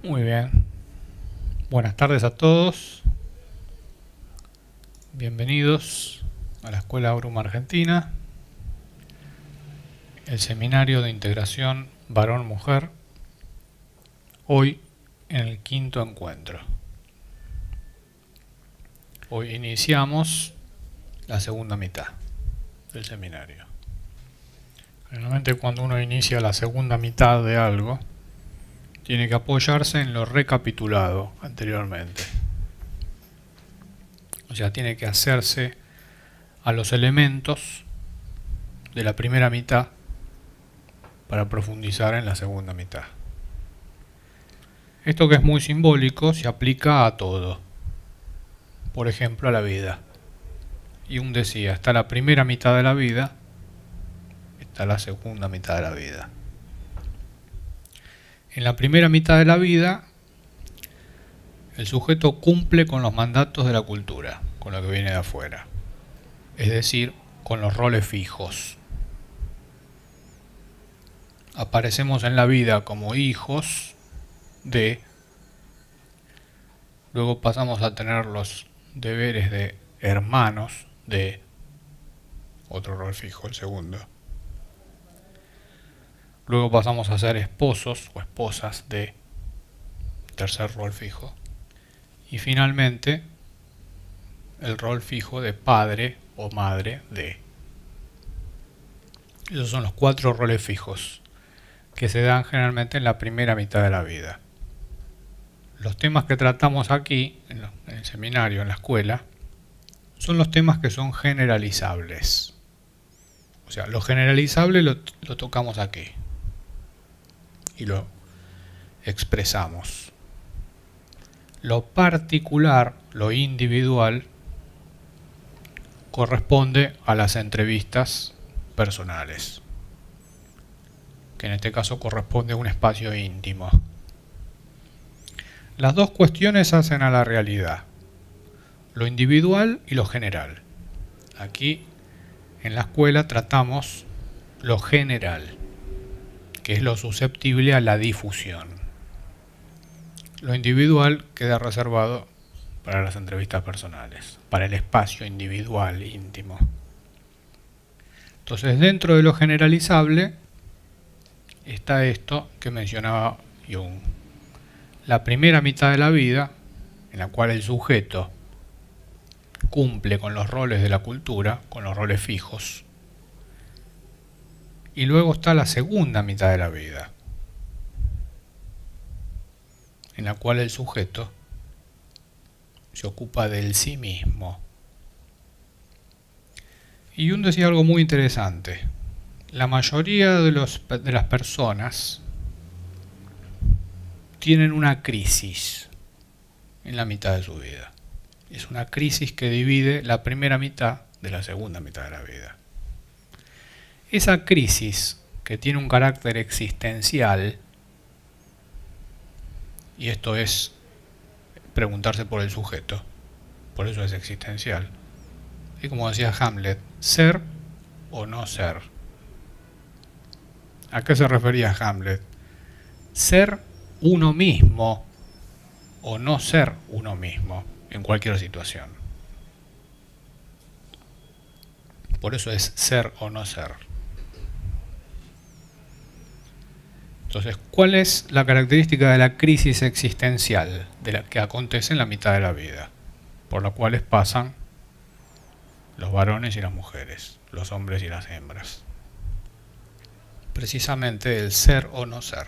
Muy bien. Buenas tardes a todos. Bienvenidos a la Escuela Bruma Argentina, el seminario de integración varón-mujer, hoy en el quinto encuentro. Hoy iniciamos la segunda mitad del seminario. Generalmente cuando uno inicia la segunda mitad de algo, tiene que apoyarse en lo recapitulado anteriormente. O sea, tiene que hacerse a los elementos de la primera mitad para profundizar en la segunda mitad. Esto, que es muy simbólico, se aplica a todo. Por ejemplo, a la vida. Jung decía, está la primera mitad de la vida, está la segunda mitad de la vida. En la primera mitad de la vida, el sujeto cumple con los mandatos de la cultura, con lo que viene de afuera. Es decir, con los roles fijos. Aparecemos en la vida como hijos de, luego pasamos a tener los deberes de hermanos de, otro rol fijo, el segundo. Luego pasamos a ser esposos o esposas de, tercer rol fijo. Y finalmente, el rol fijo de padre o madre de. Esos son los 4 roles fijos que se dan generalmente en la primera mitad de la vida. Los temas que tratamos aquí, en el seminario, en la escuela, son los temas que son generalizables. O sea, lo generalizable lo tocamos aquí y lo expresamos. Lo particular, lo individual, corresponde a las entrevistas personales, que en este caso corresponde a un espacio íntimo. Las dos cuestiones hacen a la realidad, lo individual y lo general. Aquí en la escuela tratamos lo general, que es lo susceptible a la difusión. Lo individual queda reservado para las entrevistas personales, para el espacio individual, íntimo. Entonces, dentro de lo generalizable está esto que mencionaba Jung. La primera mitad de la vida, en la cual el sujeto cumple con los roles de la cultura, con los roles fijos. Y luego está la segunda mitad de la vida, en la cual el sujeto se ocupa del sí mismo. Y Jung decía algo muy interesante. La mayoría de las personas tienen una crisis en la mitad de su vida. Es una crisis que divide la primera mitad de la segunda mitad de la vida. Esa crisis, que tiene un carácter existencial, y esto es preguntarse por el sujeto, por eso es existencial, y como decía Hamlet, ser o no ser. ¿A qué se refería Hamlet? Ser uno mismo o no ser uno mismo en cualquier situación. Por eso es ser o no ser. Entonces, ¿cuál es la característica de la crisis existencial de la que acontece en la mitad de la vida? Por la cual pasan los varones y las mujeres, los hombres y las hembras. Precisamente el ser o no ser.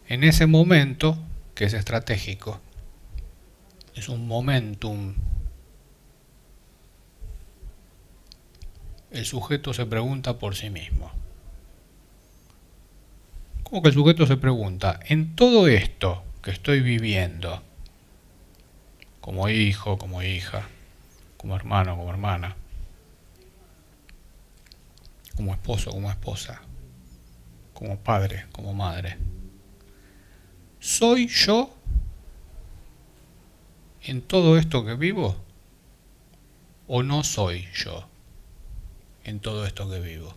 En ese momento, que es estratégico, es un momentum, el sujeto se pregunta por sí mismo. ¿Cómo que el sujeto se pregunta? En todo esto que estoy viviendo, como hijo, como hija, como hermano, como hermana, como esposo, como esposa, como padre, como madre, ¿soy yo en todo esto que vivo o no soy yo en todo esto que vivo?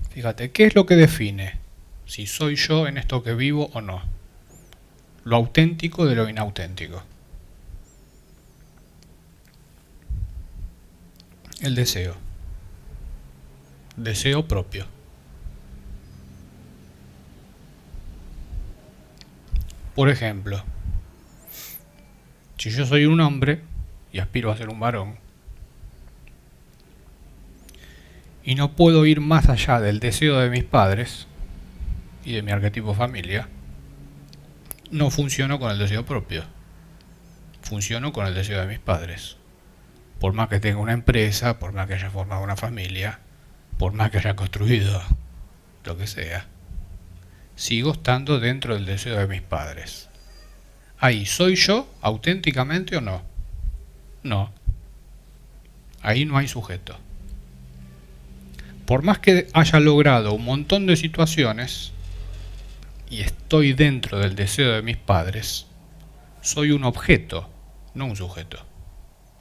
Fíjate, ¿qué es lo que define si soy yo en esto que vivo o no? Lo auténtico de lo inauténtico. El deseo. Deseo propio. Por ejemplo, si yo soy un hombre y aspiro a ser un varón, y no puedo ir más allá del deseo de mis padres y de mi arquetipo familia, no funciono con el deseo propio, funciono con el deseo de mis padres. Por más que tenga una empresa, por más que haya formado una familia, por más que haya construido lo que sea, sigo estando dentro del deseo de mis padres. Ahí, ¿soy yo auténticamente o no? No. Ahí no hay sujeto. Por más que haya logrado un montón de situaciones y estoy dentro del deseo de mis padres, soy un objeto, no un sujeto.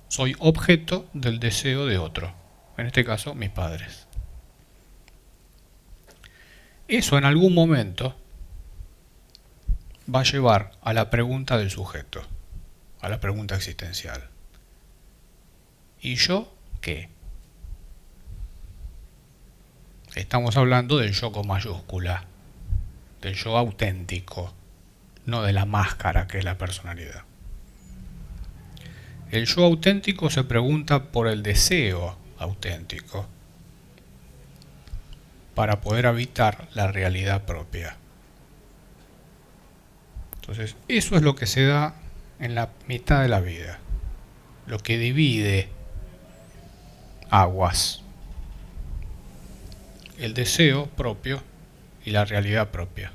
Soy objeto del deseo de otro, en este caso mis padres. Eso en algún momento va a llevar a la pregunta del sujeto, a la pregunta existencial. ¿Y yo qué? Estamos hablando del yo con mayúscula, del yo auténtico, no de la máscara que es la personalidad. El yo auténtico se pregunta por el deseo auténtico para poder habitar la realidad propia. Entonces, eso es lo que se da en la mitad de la vida, lo que divide aguas, el deseo propio y la realidad propia.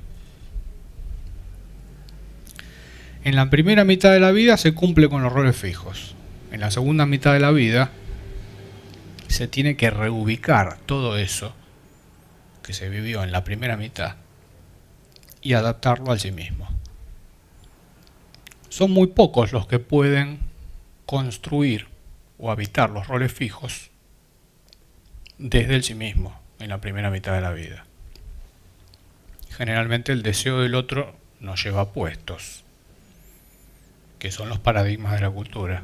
En la primera mitad de la vida se cumple con los roles fijos. En la segunda mitad de la vida se tiene que reubicar todo eso que se vivió en la primera mitad y adaptarlo a sí mismo. Son muy pocos los que pueden construir o habitar los roles fijos desde el sí mismo en la primera mitad de la vida. Generalmente el deseo del otro nos lleva a puestos, que son los paradigmas de la cultura.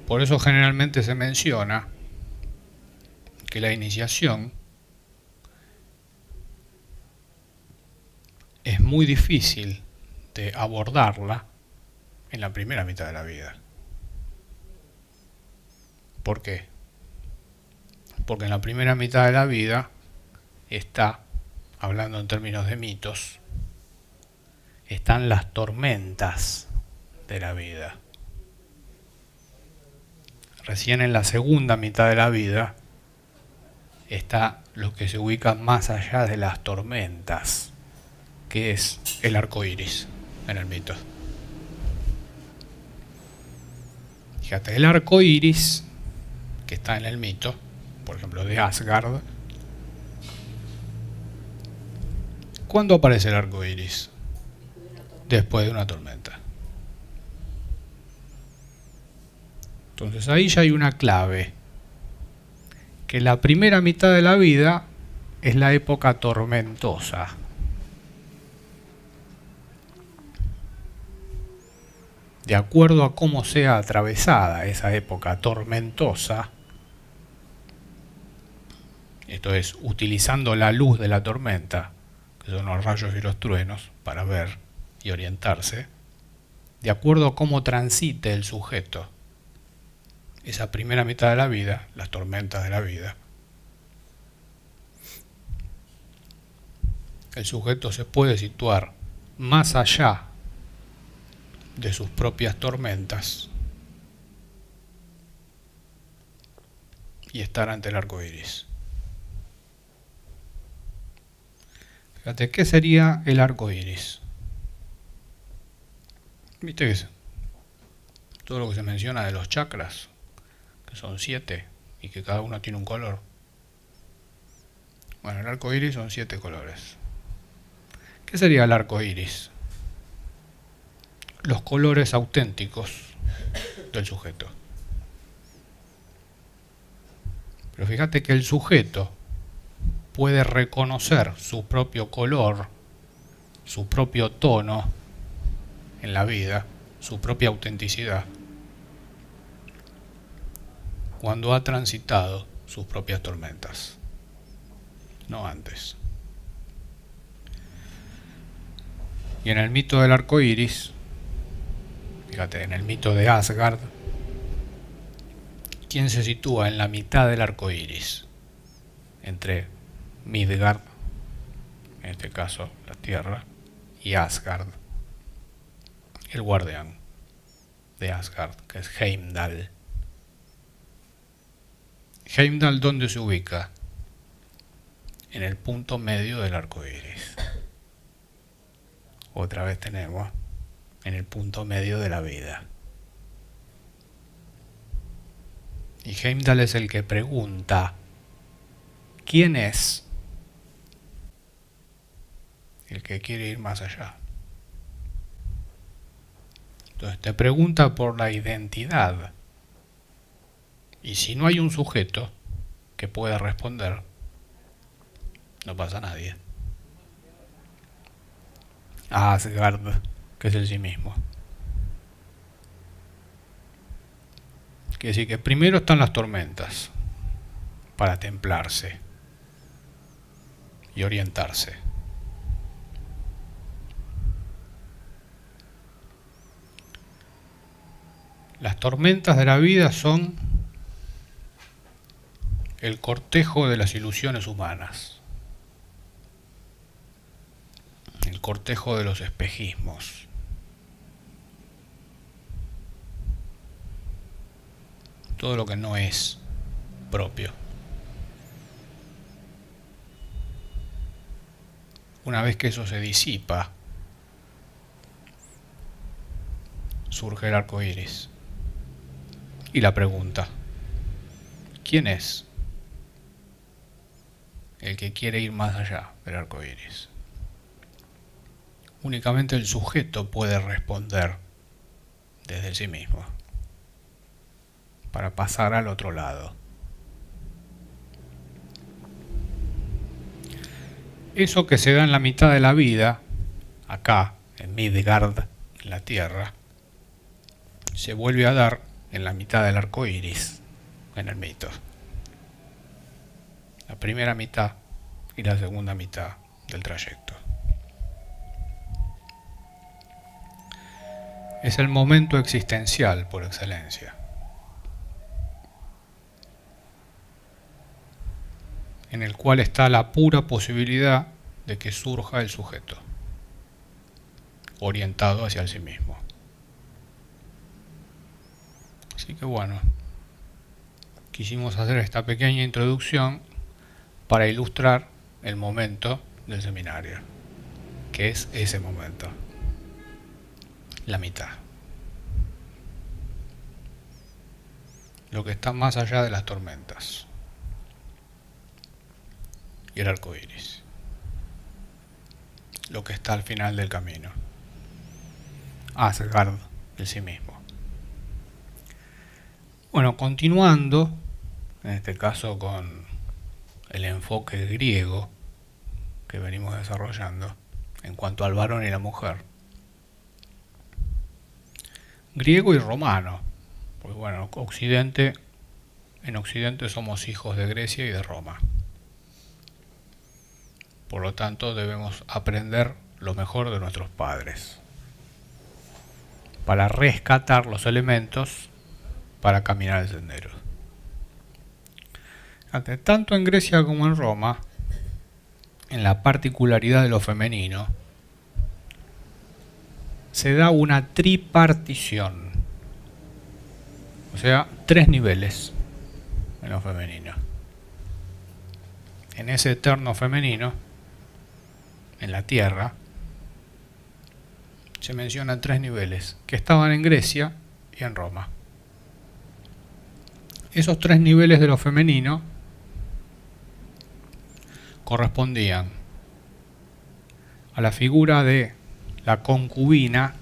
Por eso generalmente se menciona que la iniciación es muy difícil de abordarla en la primera mitad de la vida. ¿Por qué? Porque en la primera mitad de la vida está, hablando en términos de mitos, están las tormentas de la vida. Recién en la segunda mitad de la vida está lo que se ubica más allá de las tormentas, que es el arco iris en el mito. Fíjate, el arco iris que está en el mito, por ejemplo de Asgard, ¿cuándo aparece el arco iris? Después de una tormenta. Entonces ahí ya hay una clave, que la primera mitad de la vida es la época tormentosa. De acuerdo a cómo sea atravesada esa época tormentosa, esto es, utilizando la luz de la tormenta, que son los rayos y los truenos, para ver y orientarse, de acuerdo a cómo transite el sujeto esa primera mitad de la vida, las tormentas de la vida, el sujeto se puede situar más allá de sus propias tormentas y estar ante el arco iris. Fíjate, ¿qué sería el arco iris? ¿Viste que es todo lo que se menciona de los chakras, que son 7 y que cada uno tiene un color? Bueno, el arco iris son 7 colores. ¿Qué sería el arco iris? Los colores auténticos del sujeto. Pero fíjate que el sujeto puede reconocer su propio color, su propio tono en la vida, su propia autenticidad, cuando ha transitado sus propias tormentas, no antes. Y en el mito del arco iris, fíjate, en el mito de Asgard, ¿quién se sitúa en la mitad del arco iris? Entre Midgard, en este caso la Tierra, y Asgard, el guardián de Asgard, que es Heimdall. Heimdall, ¿dónde se ubica? En el punto medio del arco iris. Otra vez tenemos en el punto medio de la vida. Y Heimdall es el que pregunta: ¿quién es el que quiere ir más allá? Entonces te pregunta por la identidad. Y si no hay un sujeto que pueda responder, no pasa nadie. Asgard, que es el sí mismo. Quiere decir que primero están las tormentas para templarse y orientarse. Las tormentas de la vida son el cortejo de las ilusiones humanas, el cortejo de los espejismos. Todo lo que no es propio. Una vez que eso se disipa, surge el arco iris. Y la pregunta: ¿quién es el que quiere ir más allá del arco iris? Únicamente el sujeto puede responder desde sí mismo para pasar al otro lado. Eso que se da en la mitad de la vida, acá, en Midgard, en la Tierra, se vuelve a dar en la mitad del arco iris, en el mito. La primera mitad y la segunda mitad del trayecto. Es el momento existencial por excelencia, en el cual está la pura posibilidad de que surja el sujeto, orientado hacia el sí mismo. Así que bueno, quisimos hacer esta pequeña introducción para ilustrar el momento del seminario, que es ese momento, la mitad. Lo que está más allá de las tormentas. Y el arco iris. Lo que está al final del camino. Asgard, el sí mismo. Bueno, continuando, en este caso con el enfoque griego que venimos desarrollando en cuanto al varón y la mujer. Griego y romano. Pues bueno, en Occidente somos hijos de Grecia y de Roma. Por lo tanto, debemos aprender lo mejor de nuestros padres para rescatar los elementos para caminar el sendero. Tanto en Grecia como en Roma, en la particularidad de lo femenino, se da una tripartición, o sea, 3 niveles en lo femenino. En ese eterno femenino, en la Tierra, se mencionan 3 niveles que estaban en Grecia y en Roma. Esos 3 niveles de lo femenino correspondían a la figura de la concubina,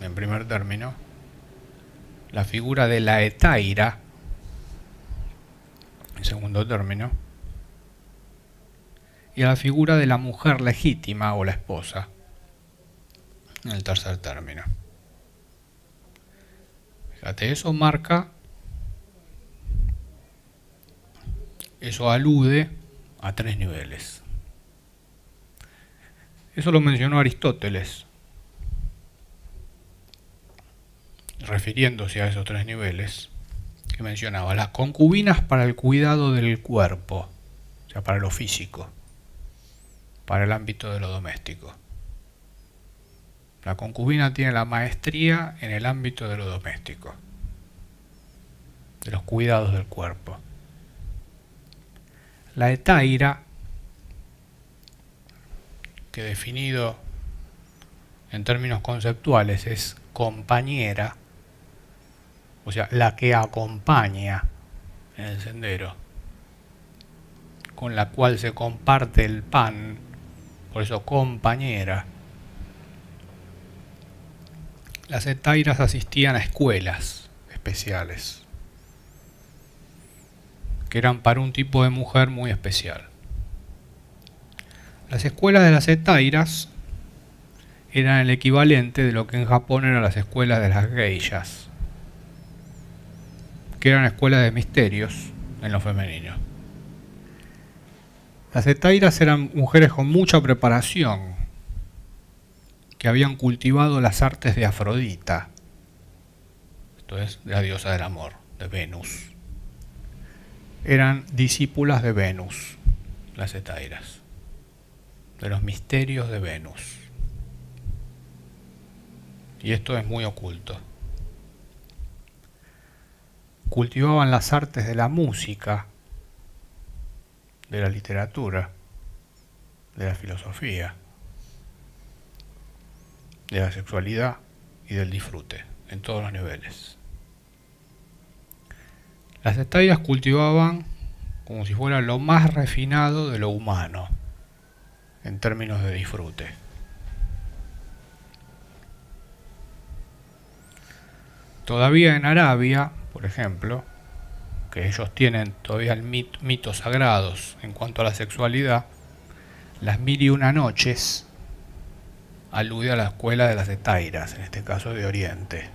en primer término, la figura de la hetaira, en segundo término, y a la figura de la mujer legítima o la esposa en el tercer término. Fíjate, eso alude a tres niveles. Eso lo mencionó Aristóteles, refiriéndose a esos tres niveles, que mencionaba las concubinas para el cuidado del cuerpo, o sea, para lo físico, para el ámbito de lo doméstico. La concubina tiene la maestría en el ámbito de lo doméstico, de los cuidados del cuerpo. La hetaira, que definido en términos conceptuales es compañera, o sea, la que acompaña en el sendero, con la cual se comparte el pan, por eso compañera. Las hetairas asistían a escuelas especiales, que eran para un tipo de mujer muy especial. Las escuelas de las hetairas eran el equivalente de lo que en Japón eran las escuelas de las geishas, que eran escuelas de misterios en lo femenino. Las hetairas eran mujeres con mucha preparación, que habían cultivado las artes de Afrodita, esto es, de la diosa del amor, de Venus. Eran discípulas de Venus, las hetairas, de los misterios de Venus. Y esto es muy oculto. Cultivaban las artes de la música, de la literatura, de la filosofía, de la sexualidad y del disfrute, en todos los niveles. Las hetairas cultivaban como si fuera lo más refinado de lo humano, en términos de disfrute. Todavía en Arabia, por ejemplo, que ellos tienen todavía mitos sagrados en cuanto a la sexualidad, las 1001 noches alude a la escuela de las hetairas, en este caso de Oriente.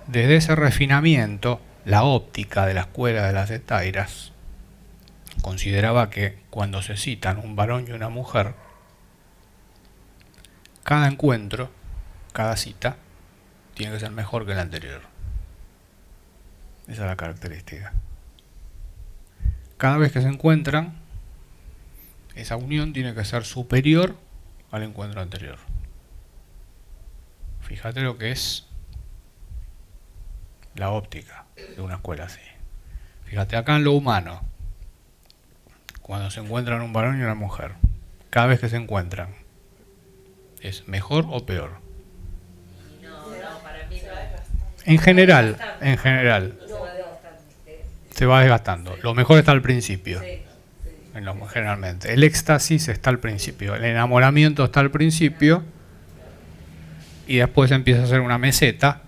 Desde ese refinamiento, la óptica de la escuela de las hetairas consideraba que cuando se citan un varón y una mujer, cada encuentro, cada cita, tiene que ser mejor que la anterior. Esa es la característica. Cada vez que se encuentran, esa unión tiene que ser superior al encuentro anterior. Fíjate lo que es la óptica de una escuela así. Fíjate acá en lo humano, cuando se encuentran un varón y una mujer, cada vez que se encuentran, ¿es mejor o peor? No, para mí no. En general, se va desgastando. Lo mejor está al principio, generalmente. El éxtasis está al principio, el enamoramiento está al principio, y después empieza a ser una meseta,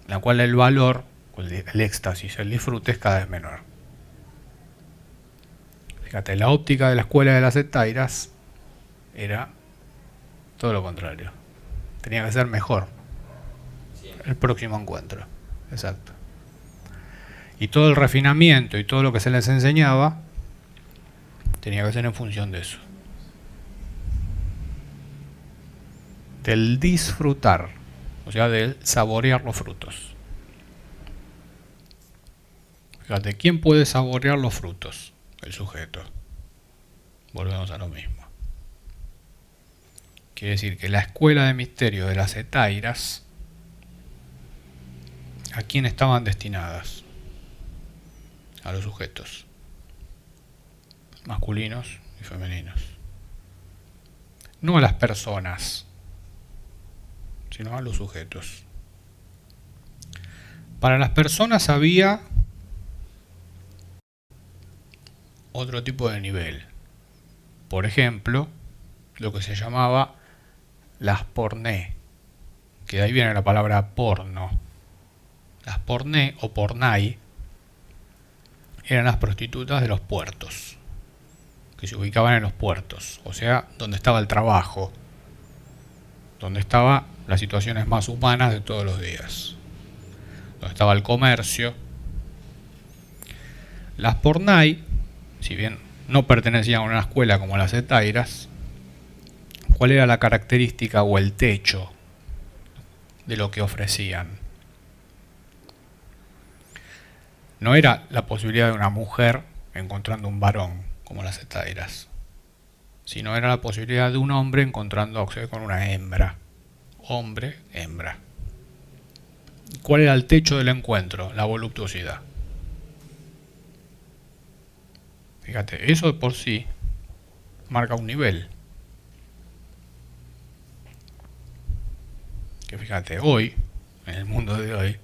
en la cual el valor, el éxtasis, el disfrute es cada vez menor. Fíjate, la óptica de la escuela de las hetairas era todo lo contrario. Tenía que ser mejor el próximo encuentro. Exacto. Y todo el refinamiento y todo lo que se les enseñaba tenía que ser en función de eso. Del disfrutar, o sea, del saborear los frutos. Fíjate, ¿quién puede saborear los frutos? El sujeto. Volvemos a lo mismo. Quiere decir que la escuela de misterio de las hetairas, ¿a quién estaban destinadas? A los sujetos, masculinos y femeninos. No a las personas, sino a los sujetos. Para las personas había otro tipo de nivel. Por ejemplo, lo que se llamaba las porné, que de ahí viene la palabra porno. Las porné o pornai eran las prostitutas de los puertos, que se ubicaban en los puertos, o sea, donde estaba el trabajo, donde estaban las situaciones más humanas de todos los días, donde estaba el comercio. Las pornai, si bien no pertenecían a una escuela como las hetairas, ¿cuál era la característica o el techo de lo que ofrecían? No era la posibilidad de una mujer encontrando un varón como las hetairas, sino era la posibilidad de un hombre encontrándose con una hembra. Hombre, hembra. ¿Cuál era el techo del encuentro? La voluptuosidad. Fíjate, eso por sí marca un nivel. Que fíjate, hoy, en el mundo de hoy,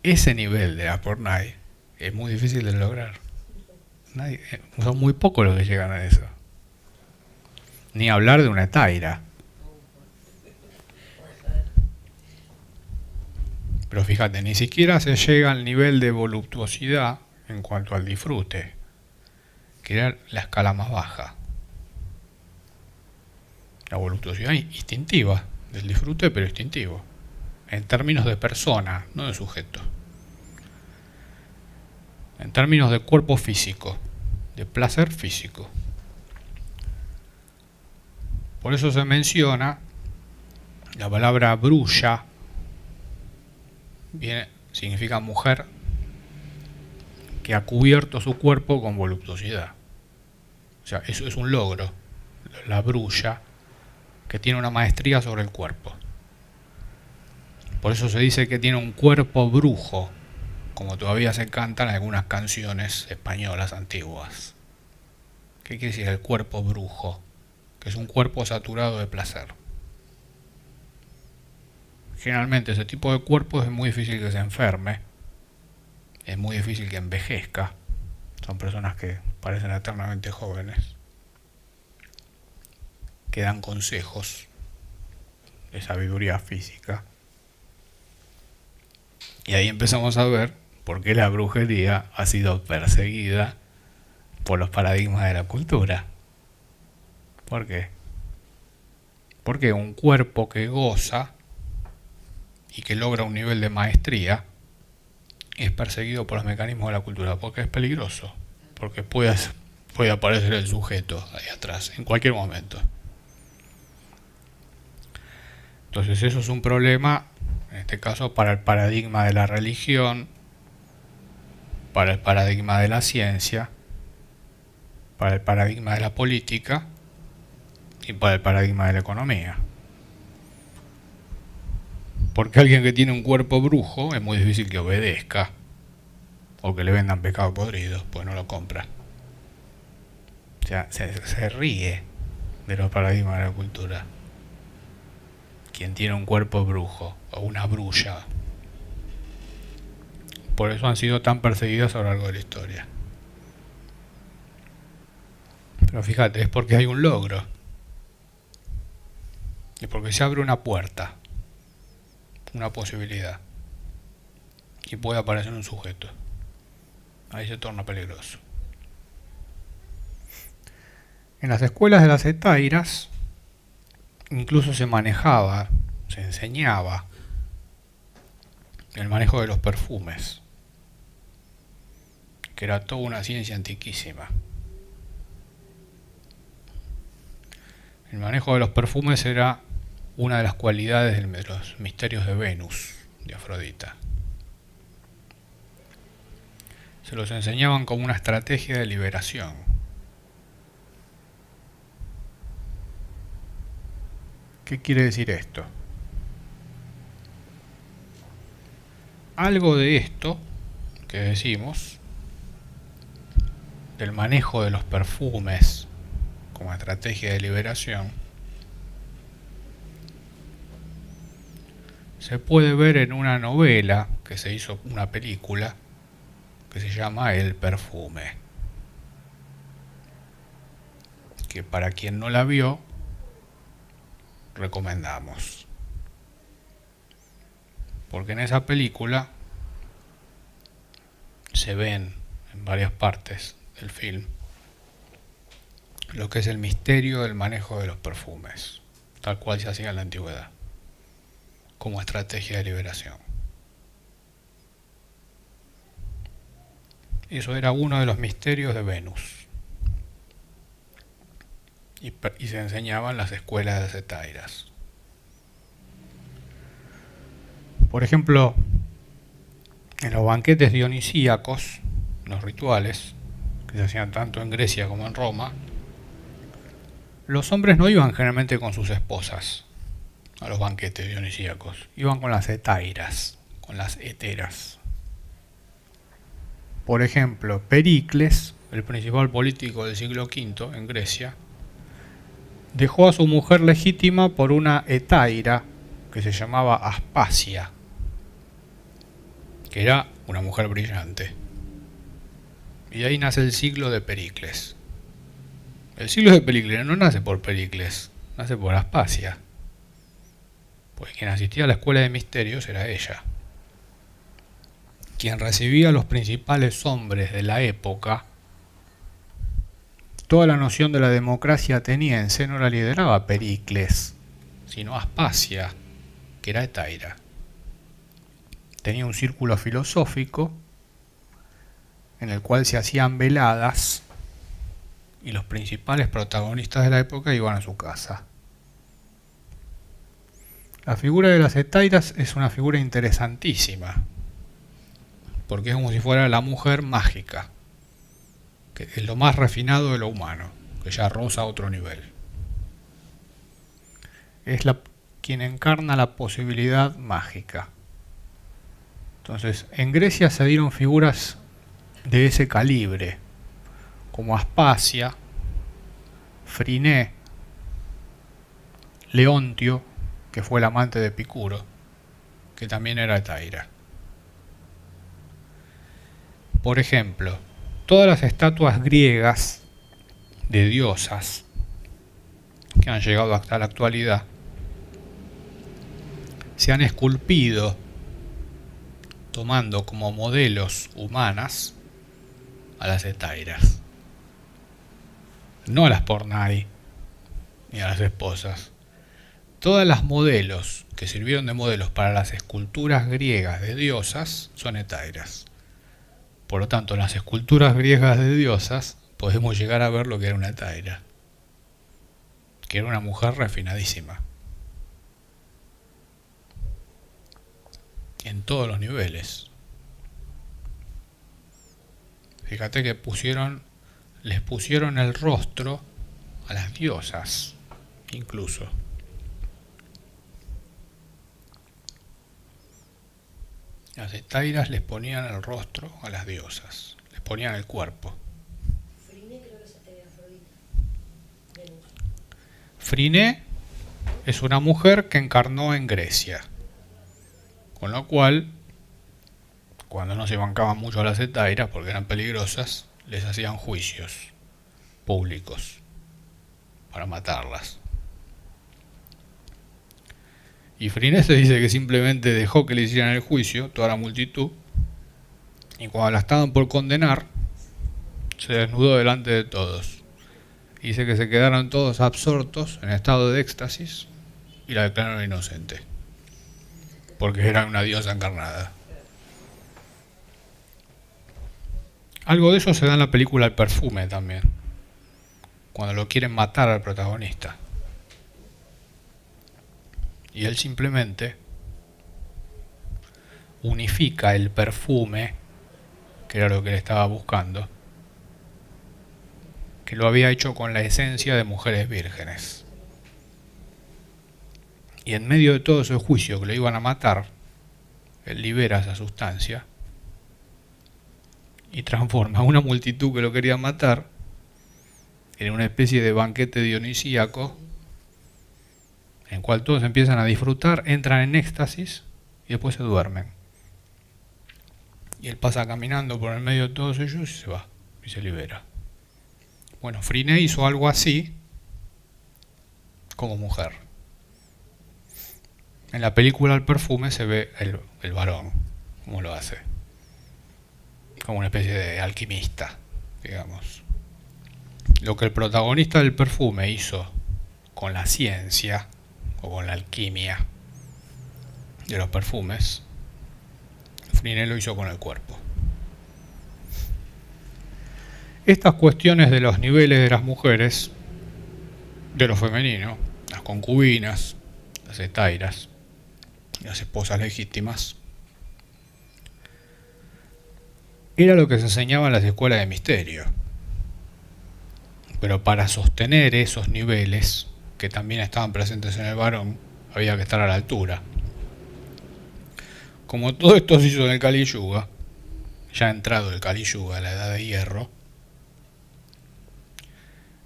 ese nivel de la pornai es muy difícil de lograr. Son muy pocos los que llegan a eso. Ni hablar de una etaira. Pero fíjate, ni siquiera se llega al nivel de voluptuosidad en cuanto al disfrute, que era la escala más baja. La voluptuosidad instintiva, del disfrute pero instintivo, en términos de persona, no de sujeto. En términos de cuerpo físico, de placer físico. Por eso se menciona la palabra brulla, significa mujer que ha cubierto su cuerpo con voluptuosidad. O sea, eso es un logro. La brulla que tiene una maestría sobre el cuerpo. Por eso se dice que tiene un cuerpo brujo, como todavía se cantan algunas canciones españolas antiguas. ¿Qué quiere decir el cuerpo brujo? Que es un cuerpo saturado de placer. Generalmente ese tipo de cuerpo es muy difícil que se enferme, es muy difícil que envejezca. Son personas que parecen eternamente jóvenes, que dan consejos de sabiduría física. Y ahí empezamos a ver por qué la brujería ha sido perseguida por los paradigmas de la cultura. ¿Por qué? Porque un cuerpo que goza y que logra un nivel de maestría es perseguido por los mecanismos de la cultura, porque es peligroso, porque puede aparecer el sujeto ahí atrás en cualquier momento. Entonces eso es un problema, en este caso, para el paradigma de la religión, para el paradigma de la ciencia, para el paradigma de la política y para el paradigma de la economía. Porque alguien que tiene un cuerpo brujo es muy difícil que obedezca o que le vendan pescado podrido, pues no lo compra. O sea, se ríe de los paradigmas de la cultura. Quien tiene un cuerpo brujo o una brulla. Por eso han sido tan perseguidas a lo largo de la historia. Pero fíjate, es porque hay un logro. Y porque se abre una puerta, una posibilidad. Y puede aparecer un sujeto. Ahí se torna peligroso. En las escuelas de las hetairas incluso se manejaba, se enseñaba el manejo de los perfumes, que era toda una ciencia antiquísima. El manejo de los perfumes era una de las cualidades de los misterios de Venus, de Afrodita. Se los enseñaban como una estrategia de liberación. ¿Qué quiere decir esto? Algo de esto que decimos, del manejo de los perfumes como estrategia de liberación, se puede ver en una novela que se hizo una película que se llama El perfume, que para quien no la vio recomendamos, porque en esa película se ven en varias partes del film lo que es el misterio del manejo de los perfumes, tal cual se hacía en la antigüedad, como estrategia de liberación. Eso era uno de los misterios de Venus. Y se enseñaba en las escuelas de ascetairas. Por ejemplo, en los banquetes dionisíacos, los rituales, que se hacían tanto en Grecia como en Roma, los hombres no iban generalmente con sus esposas a los banquetes dionisíacos, iban con las hetairas, con las heteras. Por ejemplo, Pericles, el principal político del siglo V en Grecia, dejó a su mujer legítima por una hetaira que se llamaba Aspasia, que era una mujer brillante. Y de ahí nace el siglo de Pericles. El siglo de Pericles no nace por Pericles, nace por Aspasia, pues quien asistía a la escuela de misterios era ella. Quien recibía a los principales hombres de la época. Toda la noción de la democracia ateniense no la lideraba Pericles, sino Aspasia, que era hetaira. Tenía un círculo filosófico en el cual se hacían veladas y los principales protagonistas de la época iban a su casa. La figura de las hetairas es una figura interesantísima, porque es como si fuera la mujer mágica, que es lo más refinado de lo humano, que ya roza a otro nivel. Es quien encarna la posibilidad mágica. Entonces, en Grecia se dieron figuras de ese calibre, como Aspasia, Friné, Leontio, que fue el amante de Epicuro, que también era hetaira. Por ejemplo, todas las estatuas griegas de diosas que han llegado hasta la actualidad se han esculpido tomando como modelos humanas a las hetairas, no a las pornai ni a las esposas. Todas las modelos que sirvieron de modelos para las esculturas griegas de diosas son hetairas. Por lo tanto, en las esculturas griegas de diosas podemos llegar a ver lo que era una hetaira, que era una mujer refinadísima, en todos los niveles. Fíjate que les pusieron el rostro a las diosas, incluso. Las hetairas les ponían el rostro a las diosas, les ponían el cuerpo. Friné es una mujer que encarnó en Grecia, con lo cual, cuando no se bancaban mucho a las hetairas porque eran peligrosas, les hacían juicios públicos para matarlas. Y Friné se dice que simplemente dejó que le hicieran el juicio, toda la multitud, y cuando la estaban por condenar, se desnudó delante de todos. Y dice que se quedaron todos absortos en estado de éxtasis y la declararon inocente, porque era una diosa encarnada. Algo de eso se da en la película El perfume también, cuando lo quieren matar al protagonista. Y él simplemente unifica el perfume, que era lo que él estaba buscando, que lo había hecho con la esencia de mujeres vírgenes. Y en medio de todo ese juicio que lo iban a matar, él libera esa sustancia y transforma a una multitud que lo quería matar en una especie de banquete dionisíaco en el cual todos empiezan a disfrutar, entran en éxtasis y después se duermen. Y él pasa caminando por el medio de todos ellos y se va, y se libera. Bueno, Friné hizo algo así como mujer. En la película El perfume se ve el varón, cómo lo hace. Como una especie de alquimista, digamos. Lo que el protagonista del perfume hizo con la ciencia o con la alquimia de los perfumes, Freinet lo hizo con el cuerpo. Estas cuestiones de los niveles de las mujeres, de lo femenino, las concubinas, las hetairas, las esposas legítimas, era lo que se enseñaba en las escuelas de misterio. Pero para sostener esos niveles, que también estaban presentes en el varón, había que estar a la altura. Como todo esto se hizo en el Kali Yuga, ya entrado el Kali Yuga, la edad de hierro,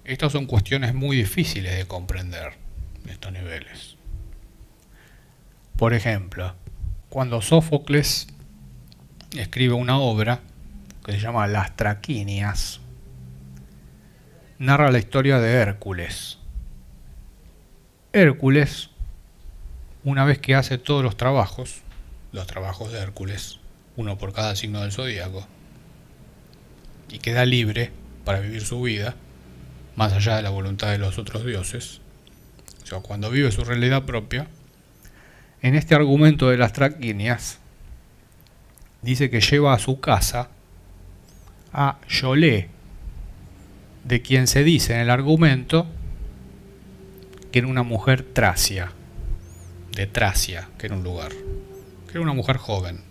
estas son cuestiones muy difíciles de comprender, estos niveles. Por ejemplo, cuando Sófocles escribe una obra que se llama Las Traquinias, narra la historia de Hércules. Hércules, una vez que hace todos los trabajos de Hércules, uno por cada signo del zodíaco, y queda libre para vivir su vida, más allá de la voluntad de los otros dioses, o sea, cuando vive su realidad propia, en este argumento de las Traquinias, dice que lleva a su casa a Yolé, de quien se dice en el argumento que era una mujer tracia, de Tracia, que era un lugar, que era una mujer joven,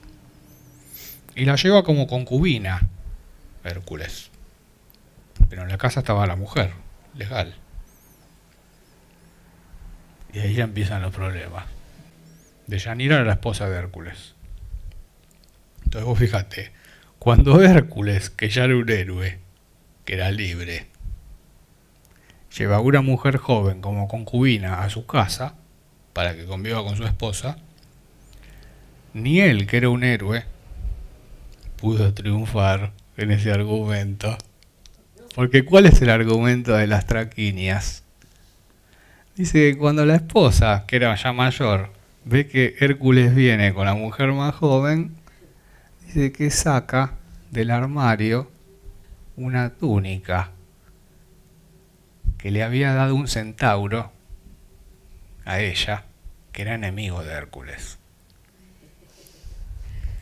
y la lleva como concubina Hércules, pero en la casa estaba la mujer, legal, y ahí ya empiezan los problemas. Deyanira era la esposa de Hércules. Entonces vos fíjate, cuando Hércules, que ya era un héroe, que era libre, lleva a una mujer joven como concubina a su casa para que conviva con su esposa, ni él, que era un héroe, pudo triunfar en ese argumento. Porque ¿cuál es el argumento de las Traquinias? Dice que cuando la esposa, que era ya mayor, ve que Hércules viene con la mujer más joven, dice que saca del armario una túnica que le había dado un centauro a ella, que era enemigo de Hércules.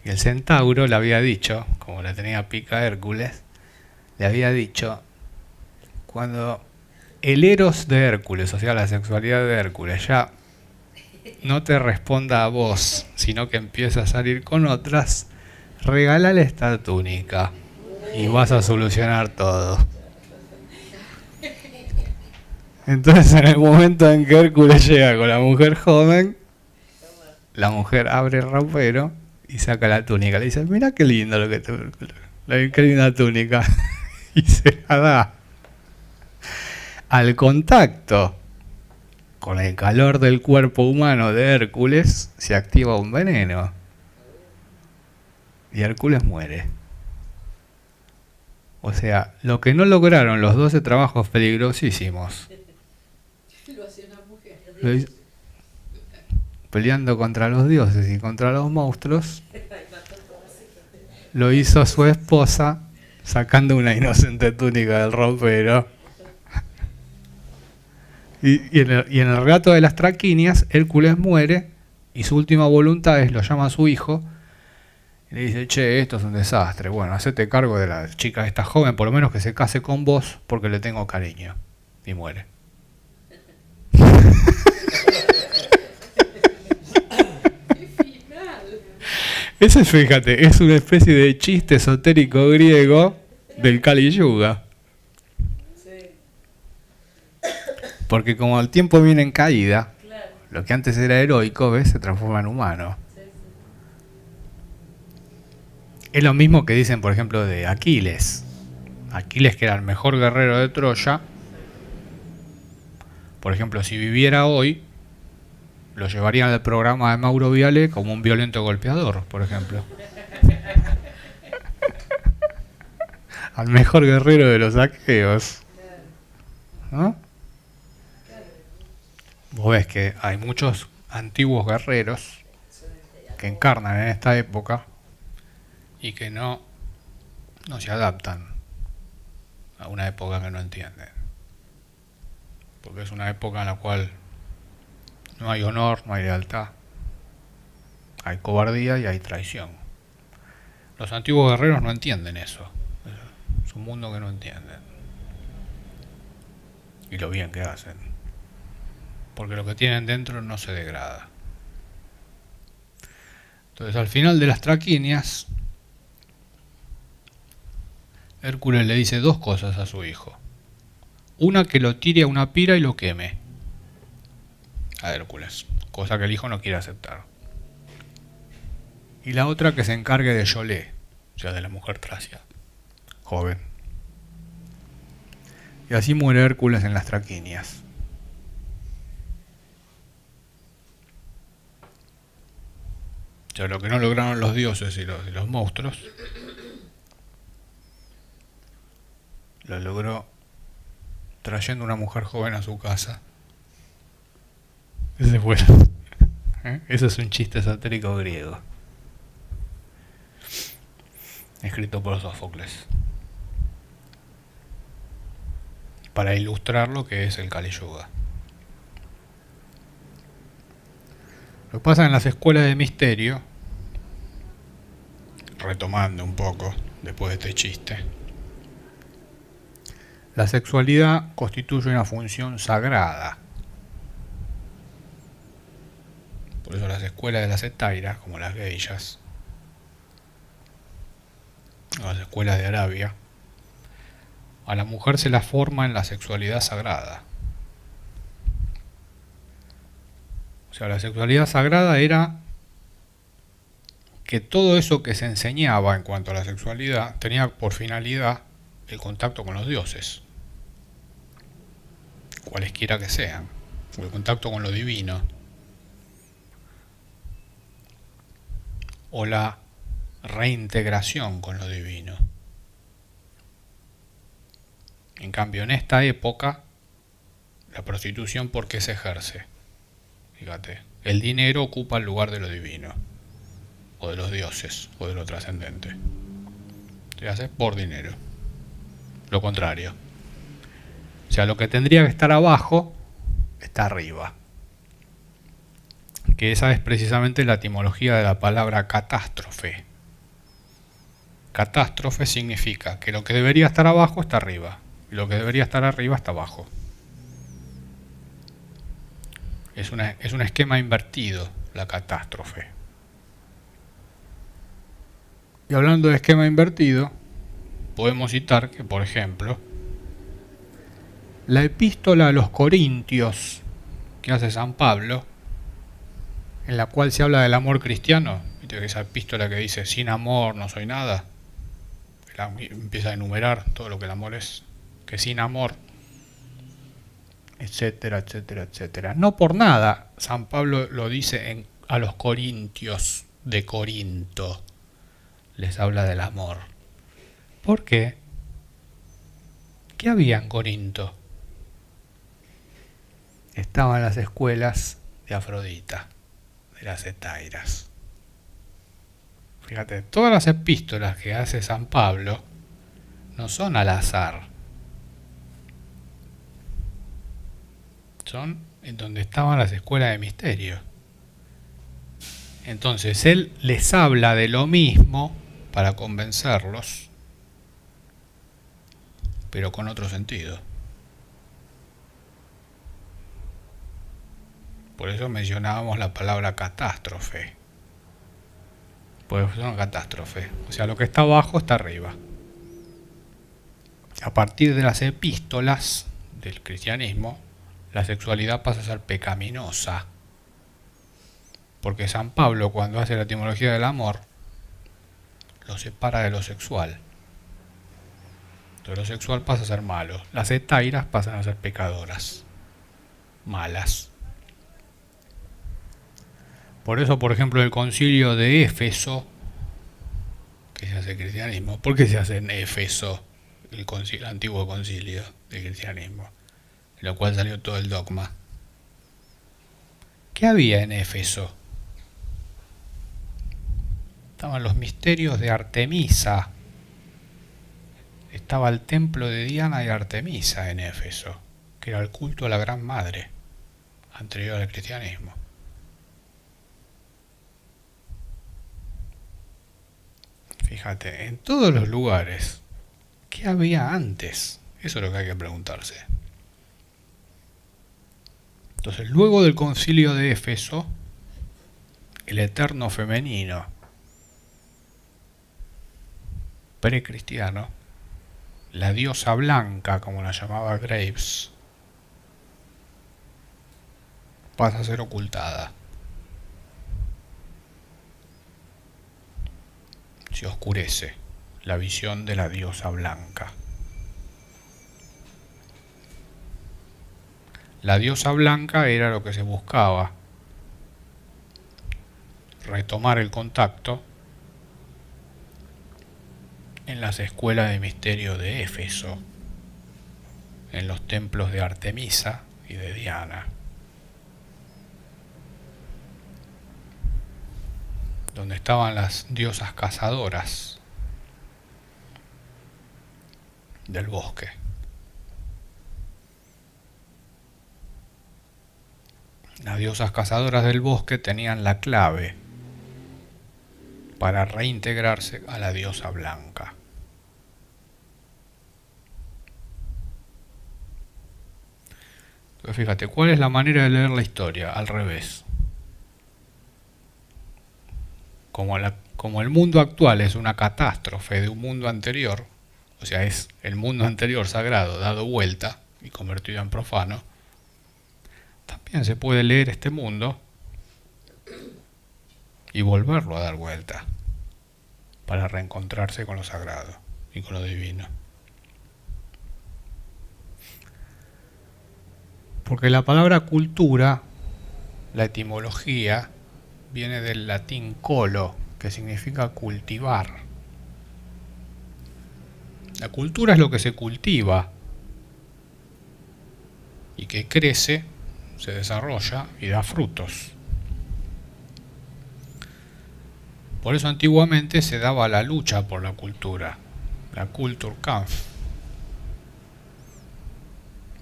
Y el centauro le había dicho, como le tenía pica a Hércules, le había dicho, cuando el eros de Hércules, o sea, la sexualidad de Hércules, ya no te responda a vos, sino que empieza a salir con otras, regálale esta túnica y vas a solucionar todo. Entonces, en el momento en que Hércules llega con la mujer joven, la mujer abre el ropero y saca la túnica. Le dice, mira qué lindo lo que qué linda túnica. Y se la da. Al contacto con el calor del cuerpo humano de Hércules, se activa un veneno. Y Hércules muere. O sea, lo que no lograron los 12 trabajos peligrosísimos, peleando contra los dioses y contra los monstruos, lo hizo su esposa sacando una inocente túnica del ropero. Y en el relato de las Traquinias, Hércules muere y su última voluntad es, lo llama a su hijo y le dice, che, esto es un desastre, bueno, hacete cargo de la chica esta joven, por lo menos que se case con vos porque le tengo cariño. Y muere. Ese, fíjate, es una especie de chiste esotérico griego del Kali Yuga. Porque como el tiempo viene en caída, lo que antes era heroico, ¿ves?, se transforma en humano. Es lo mismo que dicen, por ejemplo, de Aquiles. Aquiles, que era el mejor guerrero de Troya. Por ejemplo, si viviera hoy, lo llevarían al programa de Mauro Viale como un violento golpeador, por ejemplo. Al mejor guerrero de los aqueos. ¿No? Vos ves que hay muchos antiguos guerreros que encarnan en esta época y que no se adaptan a una época que no entienden. Porque es una época en la cual no hay honor, no hay lealtad, hay cobardía y hay traición. Los antiguos guerreros no entienden eso. Es un mundo que no entienden. Y lo bien que hacen. Porque lo que tienen dentro no se degrada. Entonces, al final de las traquinias, Hércules le dice dos cosas a su hijo. Una, que lo tire a una pira y lo queme. A Hércules. Cosa que el hijo no quiere aceptar. Y la otra, que se encargue de Yolé, o sea, de la mujer tracia, joven. Y así muere Hércules en las traquinias. O sea, lo que no lograron los dioses y los monstruos, lo logró trayendo una mujer joven a su casa. Ese fue. Ese es un chiste satírico griego, escrito por Sófocles, para ilustrar lo que es el Kali Yuga. Lo que pasa en las escuelas de misterio, retomando un poco después de este chiste, la sexualidad constituye una función sagrada. Por eso las escuelas de las hetairas, como las geishas, o las escuelas de Arabia, a la mujer se la forma en la sexualidad sagrada. O sea, la sexualidad sagrada era que todo eso que se enseñaba en cuanto a la sexualidad tenía por finalidad el contacto con los dioses, cualesquiera que sean, o el contacto con lo divino, o la reintegración con lo divino. En cambio, en esta época, la prostitución, ¿por qué se ejerce? Fíjate, el dinero ocupa el lugar de lo divino, o de los dioses, o de lo trascendente. Se hace por dinero. Lo contrario. O sea, lo que tendría que estar abajo, está arriba. Que esa es precisamente la etimología de la palabra catástrofe. Catástrofe significa que lo que debería estar abajo está arriba, y lo que debería estar arriba está abajo. Es un esquema invertido, la catástrofe. Y hablando de esquema invertido, podemos citar que, por ejemplo, la epístola a los Corintios que hace San Pablo, en la cual se habla del amor cristiano, ¿viste? Esa epístola que dice, sin amor no soy nada, empieza a enumerar todo lo que el amor es, que sin amor, etcétera, etcétera, etcétera. No por nada San Pablo lo dice a los Corintios de Corinto, les habla del amor. ¿Por qué? ¿Qué había en Corinto? Estaban las escuelas de Afrodita, de las hetairas. Fíjate, todas las epístolas que hace San Pablo no son al azar. Son en donde estaban las escuelas de misterio. Entonces él les habla de lo mismo para convencerlos, pero con otro sentido. Por eso mencionábamos la palabra catástrofe. Pues es una catástrofe. O sea, lo que está abajo está arriba. A partir de las epístolas del cristianismo, la sexualidad pasa a ser pecaminosa. Porque San Pablo, cuando hace la etimología del amor, lo separa de lo sexual. Entonces lo sexual pasa a ser malo. Las hetairas pasan a ser pecadoras, malas. Por eso, por ejemplo, el concilio de Éfeso, que se hace el cristianismo, ¿por qué se hace en Éfeso el antiguo concilio del cristianismo? En lo cual salió todo el dogma. ¿Qué había en Éfeso? Estaban los misterios de Artemisa. Estaba el templo de Diana y Artemisa en Éfeso, que era el culto a la Gran Madre, anterior al cristianismo. Fíjate, en todos los lugares, ¿qué había antes? Eso es lo que hay que preguntarse. Entonces, luego del concilio de Éfeso, el eterno femenino precristiano, la diosa blanca, como la llamaba Graves, pasa a ser ocultada. Se oscurece la visión de la diosa blanca. La diosa blanca era lo que se buscaba, retomar el contacto en las escuelas de misterio de Éfeso, en los templos de Artemisa y de Diana, donde estaban las diosas cazadoras del bosque. Las diosas cazadoras del bosque tenían la clave para reintegrarse a la diosa blanca. Entonces fíjate, ¿cuál es la manera de leer la historia? Al revés. Como el mundo actual es una catástrofe de un mundo anterior, o sea, es el mundo anterior sagrado dado vuelta y convertido en profano, también se puede leer este mundo y volverlo a dar vuelta para reencontrarse con lo sagrado y con lo divino. Porque la palabra cultura, la etimología, viene del latín colo, que significa cultivar. La cultura es lo que se cultiva y que crece, se desarrolla y da frutos. Por eso antiguamente se daba la lucha por la cultura, la Kulturkampf.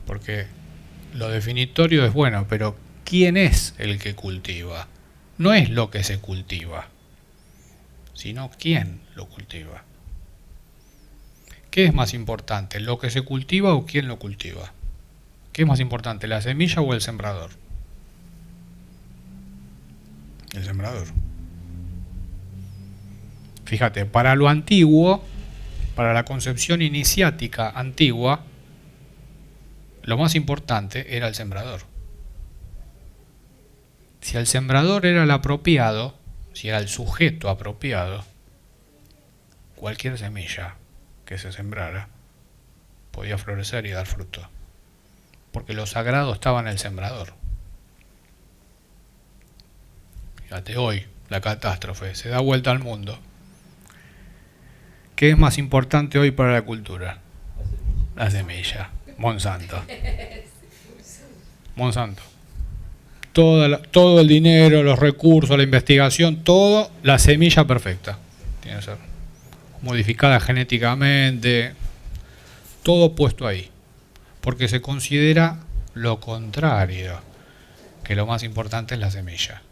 Porque lo definitorio es bueno, pero ¿quién es el que cultiva? No es lo que se cultiva, sino quién lo cultiva. ¿Qué es más importante, lo que se cultiva o quién lo cultiva? ¿Qué es más importante, la semilla o el sembrador? El sembrador. Fíjate, para lo antiguo, para la concepción iniciática antigua, lo más importante era el sembrador. Si el sembrador era el apropiado, si era el sujeto apropiado, cualquier semilla que se sembrara podía florecer y dar fruto. Porque lo sagrado estaba en el sembrador. Fíjate, hoy la catástrofe se da vuelta al mundo. ¿Qué es más importante hoy para la cultura? La semilla. Monsanto. Monsanto. Todo el dinero, los recursos, la investigación, todo, la semilla perfecta. Tiene que ser modificada genéticamente, todo puesto ahí. Porque se considera lo contrario, que lo más importante es la semilla.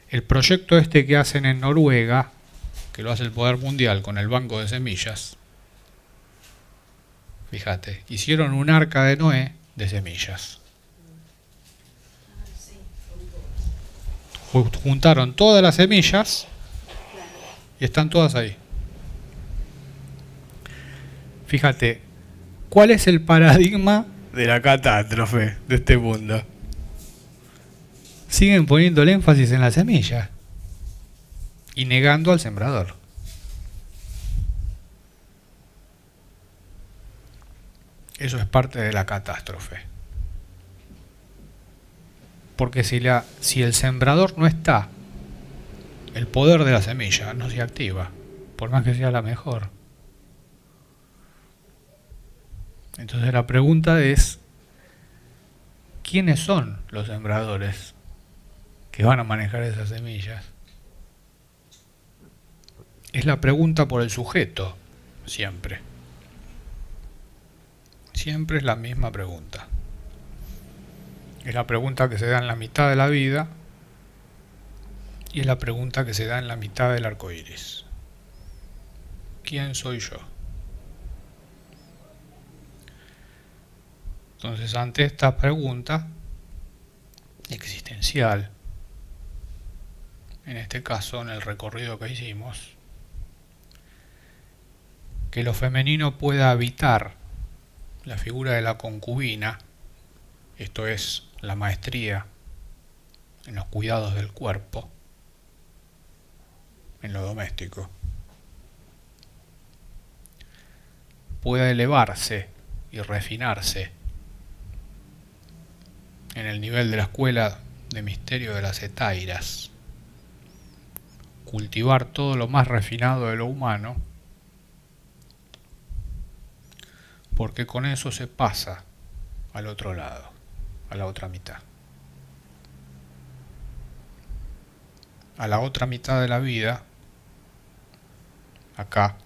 El proyecto este que hacen en Noruega, que lo hace el Poder Mundial con el Banco de Semillas, fíjate, hicieron un arca de Noé de semillas. Juntaron todas las semillas y están todas ahí. Fíjate, ¿cuál es el paradigma de la catástrofe de este mundo? Siguen poniendo el énfasis en la semilla y negando al sembrador. Eso es parte de la catástrofe. Porque si el sembrador no está, el poder de la semilla no se activa, por más que sea la mejor. Entonces la pregunta es, ¿quiénes son los sembradores que van a manejar esas semillas? Es la pregunta por el sujeto, siempre. Siempre es la misma pregunta. Es la pregunta que se da en la mitad de la vida y es la pregunta que se da en la mitad del arco iris. ¿Quién soy yo? Entonces, ante esta pregunta existencial, en este caso, en el recorrido que hicimos, que lo femenino pueda habitar la figura de la concubina, esto es, la maestría en los cuidados del cuerpo, en lo doméstico, pueda elevarse y refinarse en el nivel de la escuela de misterio de las hetairas, cultivar todo lo más refinado de lo humano, porque con eso se pasa al otro lado, a la otra mitad. A la otra mitad de la vida, acá,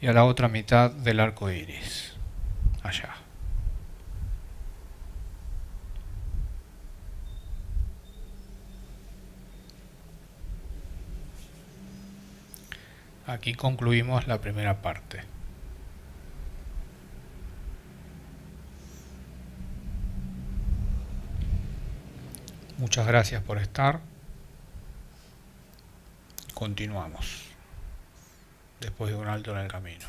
y a la otra mitad del arco iris, allá. Aquí concluimos la primera parte. Muchas gracias por estar. Continuamos después de un alto en el camino.